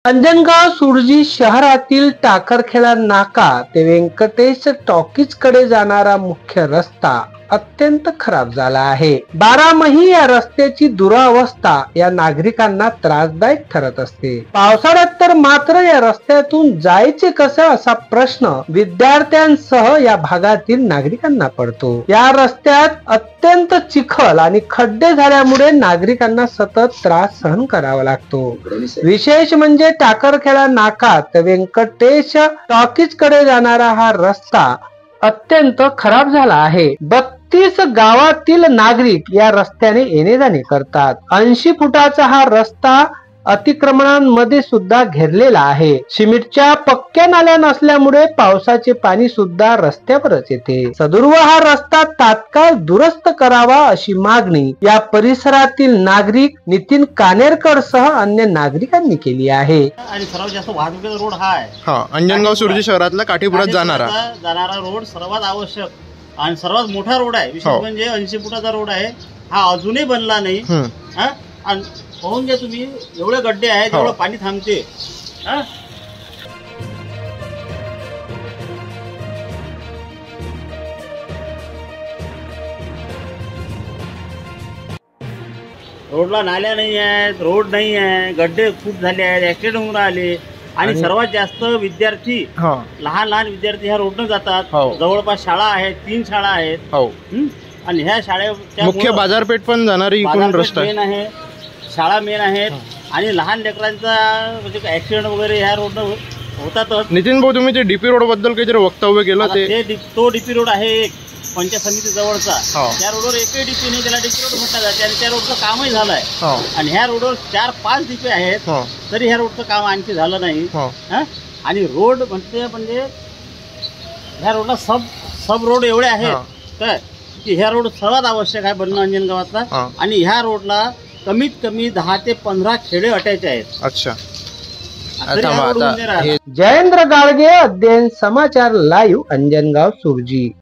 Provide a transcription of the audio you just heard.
अंजनगाव सुरजी शहरातील टाकरखेडा नाका ते व्यंकटेश टॉकीज कडे जाणारा मुख्य रस्ता अत्यंत खराब झाला आहे। बारामही या रस्त्याची दुरावस्था या नागरिकांना त्रासदायक ठरत असते। पावसाळ्यात तर मात्र या रस्त्यातून जायचे कसे असा प्रश्न विद्यार्थ्यांसह या भागातील नागरिकांना पडतो। या रस्त्यात अत्यंत चिखल आणि खड्डे झाल्यामुळे नागरिकांना सतत त्रास सहन करावा लागतो। विशेष म्हणजे टाकरखेडा नाका ते व्यंकटेश टॉकीज कडे जाणारा हा रस्ता अत्यंत खराब झाला आहे। 32 गावातील नागरिक या रस्त्याने येणे जाणे करतात। 80 फुटाचा हा रस्ता अतिक्रमणांमध्ये सुद्धा घेरलेला आहे। सिमेंटच्या पक्क्या नाल्या नसल्यामुळे पावसाचे पाणी सुद्धा रस्त्यावरच येते। सदुर्व हा रस्ता तात्काळ दुरुस्त करावा अशी मागणी या परिसरातील नागरिक नितीन कानेरकर सह अन्य नागरिकांनी केली आहे। आणि सर्वात जास्त वाहतुकीचा रोड हा आहे। अंजनगाव सुरजी शहरातला काठीपुरात जाणारा रोड सर्वात आवश्यक आणि सर्वात मोठा रोड आहे। विशेष म्हणजे 80 फुटाचा रोड आहे, हा अजूनही बनला नाही। आणि पाहून घ्या तुम्ही, एवढे गड्डे आहेत, एवढं पाणी थांबते। रोडला नाल्या नाही आहेत, रोड नाही आहे, गड्डे खूप झाले आहेत, ऍक्सिडेंट होऊन राहिले। आणि सर्वात जास्त विद्यार्थी, लहान लहान विद्यार्थी ह्या रोडनं जातात। जवळपास शाळा आहेत, 3 शाळा आहेत। आणि ह्या शाळेच्या मुख्य बाजारपेठ पण जाणारी रस्ता आहे, शाळा मेन आहेत। आणि लहान लेकरांचा म्हणजे ऍक्सिडेंट वगैरे ह्या रोडनं होतातच। नितीन भाऊ, तुम्ही ते डीपी रोड बद्दल काहीतरी वक्तव्य केलं, तो डीपी रोड आहे एक पंचायत समिती जवळचा। त्या रोडवर एकही डीपी नाही, त्याला डीपी रोड म्हटलं जाते। आणि त्या रोडचं कामही झालंय। आणि ह्या रोडवर 4-5 डीपी आहेत, तरी ह्या रोडचं काम आणखी झालं नाही। आणि रोड म्हणजे ह्या रोडला सब रोड एवढे आहेत काय की ह्या रोड सर्वात आवश्यक आहे बनणं अंजनगावातला। आणि ह्या रोडला कमीत कमी 10 ते 15 खेडे अटॅच आहेत। अच्छा, जयेंद्र गाडगे, अध्ययन समाचार लाईव्ह, अंजनगाव सुरजी।